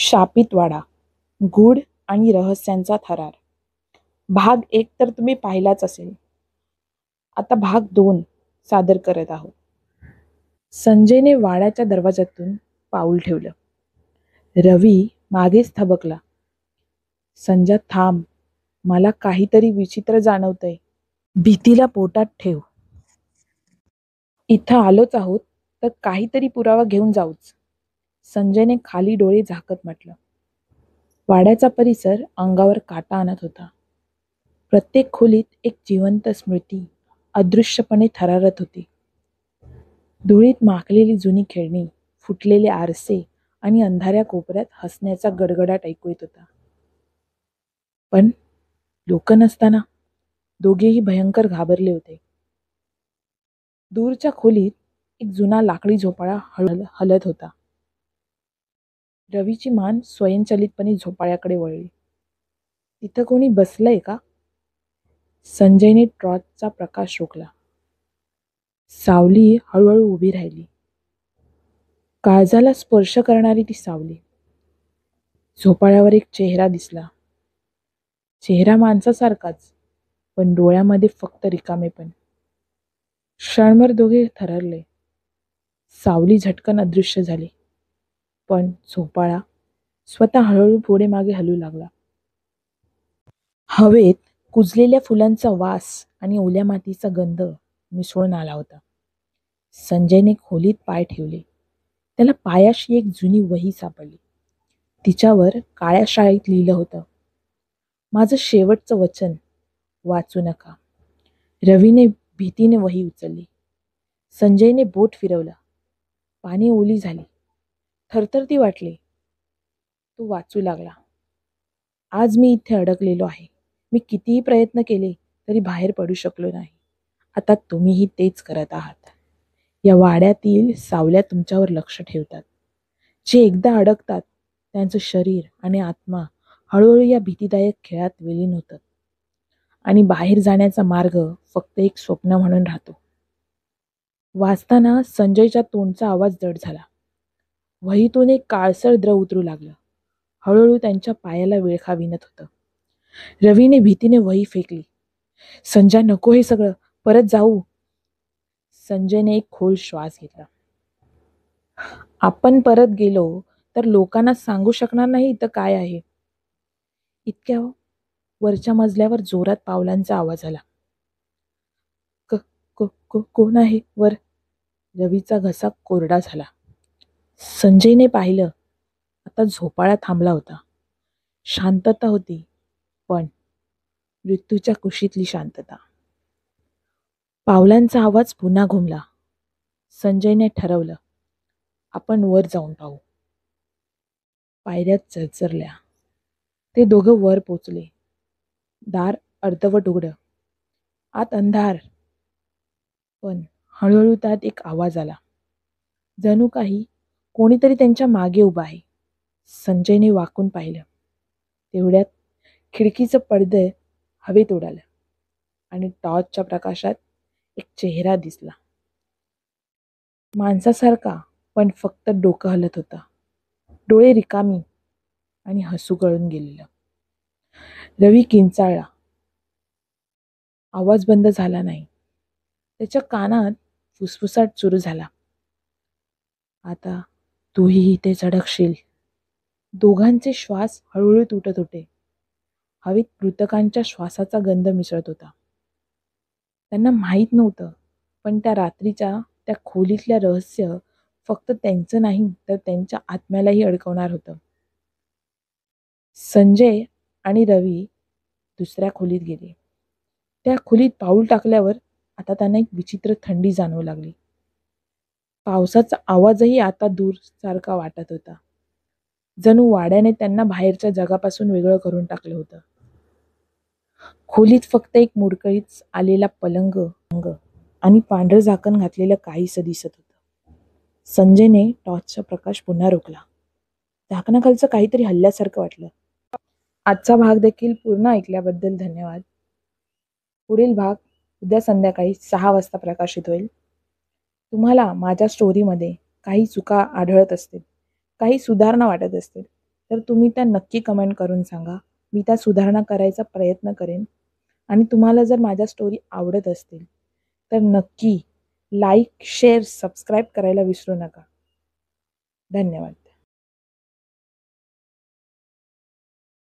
शापित वाडा, गूढ आणि रहस्यांचा थरार. भाग 1 तर तुम्ही पाहिलाच असेल. आता भाग 2 सादर करत आहोत. संजयने वाड्याच्या दरवाजातून पाऊल ठेवलं. रवी मागेच थबकला. संजय, थांब, मला काहीतरी विचित्र जाणवतंय. भीतीला पोटात ठेव. इथं आलोच आहोत तर काहीतरी पुरावा घेऊन जाऊच. संजयने खाली डोळे झाकत म्हटलं. वाड्याचा परिसर अंगावर काटा आणत होता. प्रत्येक खोलीत एक जिवंत स्मृती अदृश्यपणे थरारत होती. धुळीत माखलेली जुनी खेळणी, फुटलेले आरसे आणि अंधाऱ्या कोपऱ्यात हसण्याचा गडगडाट ऐकू येत होता. पण लोक नसताना दोघेही भयंकर घाबरले होते. दूरच्या खोलीत एक जुना लाकडी झोपाळा हलत होता. रवीची मान स्वयंचलितपणे झोपाळ्याकडे वळली. तिथं कोणी बसलंय का? संजयने टॉर्चचा प्रकाश रोखला. सावली हळूहळू उभी राहिली. काळजाला स्पर्श करणारी ती सावली. झोपाळ्यावर एक चेहरा दिसला. चेहरा माणसासारखाच, पण डोळ्यामध्ये फक्त रिकामेपण. क्षणभर दोघे थररले. सावली झटकन अदृश्य झाली, पण झोपाळा स्वतः हळूहळू पुढे मागे हलू लागला. हवेत कुजलेल्या फुलांचा वास आणि ओल्या मातीचा गंध मिसळून आला होता. संजयने खोलीत पाय ठेवले. त्याला पायाशी एक जुनी वही सापडली. तिच्यावर काळ्या शाईत लिहिलं होतं, माझं शेवटचं वचन, वाचू नका. रवीने भीतीने वही उचलली. संजयने बोट फिरवलं. पाने ओली झाली. थरथरती वाटली. तो वाचू लागला. आज मी इथे अडकलेलो आहे. मी कितीही प्रयत्न केले तरी बाहेर पडू शकलो नाही. आता तुम्हीही तेच करत आहात. या वाड्यातील सावल्या तुमच्यावर लक्ष ठेवतात. जे एकदा अडकतात त्यांचं शरीर आणि आत्मा हळूहळू या भीतीदायक खेळात विलीन होतात आणि बाहेर जाण्याचा मार्ग फक्त एक स्वप्न म्हणून राहतो. वाचताना संजयच्या तोंडचा आवाज जड झाला. वहीतून एक काळसर द्रव उतरू लागलं. हळूहळू त्यांच्या पायाला विळखा विणत होतं. रवीने भीतीने वही फेकली. संजय, नको हे सगळं, परत जाऊ. संजयने एक खोल श्वास घेतला. आपण परत गेलो तर लोकांना सांगू शकणार नाही तर काय आहे. इतक्या वरच्या मजल्यावर जोरात पावलांचा आवाज आला. कोण आहे वर? रवीचा घसा कोरडा झाला. संजयने पाहिलं. आता झोपाळा थांबला होता. शांतता होती, पण मृत्यूच्या कुशीतली शांतता. पावलांचा आवाज पुन्हा घुमला. संजयने ठरवलं, आपण वर जाऊन पाहू. पायऱ्या चरचरल्या. ते दोघं वर पोचले. दार अर्धवट उघडं. आत अंधार, पण हळूहळू त्यात एक आवाज आला. जणू काही कोणीतरी त्यांच्या मागे उभा आहे. संजयने वाकून पाहिलं. तेवढ्यात खिडकीचं पडदं हवेत उडालं आणि टॉर्चच्या प्रकाशात एक चेहरा दिसला. माणसासारखा, पण फक्त डोकं हलत होता. डोळे रिकामी आणि हसू गळून गेलेलं. रवी किंचाळला. आवाज बंद झाला नाही. त्याच्या कानात फुसफुसाट सुरू झाला. आता तूही इथेच अडकशील. दोघांचे श्वास हळूहळू तुटत होते. हवेत मृतकांच्या श्वासाचा गंध मिसळत होता. त्यांना माहीत नव्हतं, पण त्या रात्रीच्या त्या खोलीतल्या रहस्य फक्त त्यांचं नाही तर त्यांच्या आत्म्यालाही अडकवणार होतं. संजय आणि रवी दुसऱ्या खोलीत गेले. त्या खोलीत पाऊल टाकल्यावर आता त्यांना एक विचित्र थंडी जाणवू लागली. पावसाचा आवाजही आता दूर सारखा वाटत होता. जणू वाड्याने त्यांना बाहेरच्या जगापासून वेगळं करून टाकलं होतं. खोलीत फक्त एक मुडकळीत आलेला पलंग आणि पांढरं झाकण घातलेलं काहीसं दिसत होतं. संजयने टॉर्चचा प्रकाश पुन्हा रोखला. झाकणाखालचं काहीतरी हल्ल्यासारखं वाटलं. आजचा भाग देखील पूर्ण ऐकल्याबद्दल धन्यवाद. पुढील भाग उद्या संध्याकाळी 6 वाजता प्रकाशित होईल. तुम्हाला माझ्या स्टोरीमध्ये काही चुका आढळत असतील, काही सुधारणा वाटत असतील तर तुम्ही त्या नक्की कमेंट करून सांगा. मी त्या सुधारणा करायचा प्रयत्न करेन. आणि तुम्हाला जर माझ्या स्टोरी आवडत असतील तर नक्की लाईक, शेअर, सबस्क्राईब करायला विसरू नका. धन्यवाद.